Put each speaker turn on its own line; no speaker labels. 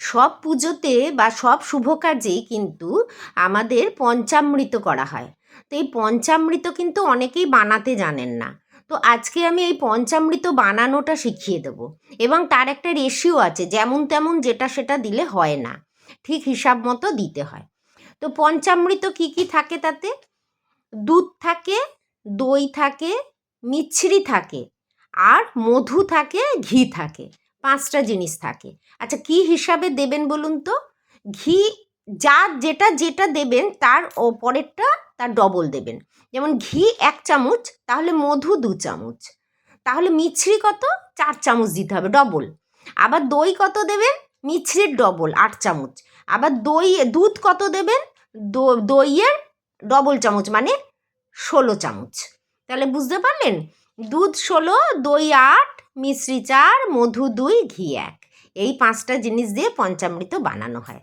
সব পুজোতে বা সব শুভ কাজেই কিন্তু আমাদের পঞ্চামৃত করা হয়। তো এই পঞ্চামৃত কিন্তু অনেকেই বানাতে জানেন না। তো আজকে আমি এই পঞ্চামৃত বানানোটা শিখিয়ে দেব, এবং তার একটা রেশিও আছে, যেমন তেমন যেটা সেটা দিলে হয় না, ঠিক হিসাব মতো দিতে হয়। তো পঞ্চামৃত কি কি থাকে তাতে? দুধ থাকে, দই থাকে, মিছরি থাকে, আর মধু থাকে, ঘি থাকে, 5টা জিনিস থাকে। আচ্ছা, কি হিসাবে দেবেন বলুন তো? ঘি যা যেটা যেটা দেবেন তার পরেরটা তার ডবল দেবেন। যেমন ঘি 1 চামচ, তাহলে মধু 2 চামচ, তাহলে মিছরি কত? 4 চামচ দিতে হবে, ডবল। আবার দই কত দেবেন? মিছরির ডবল, 8 চামচ। আবার দুধ কত দেবেন? দইয়ের ডবল চামচ, মানে 16 চামচ। তাহলে বুঝতে পারলেন? দুধ 16, দই 8, মিছরি 4, মধু 2, ঘি 1, এই 5টা জিনিস দিয়ে পঞ্চামৃত বানানো হয়।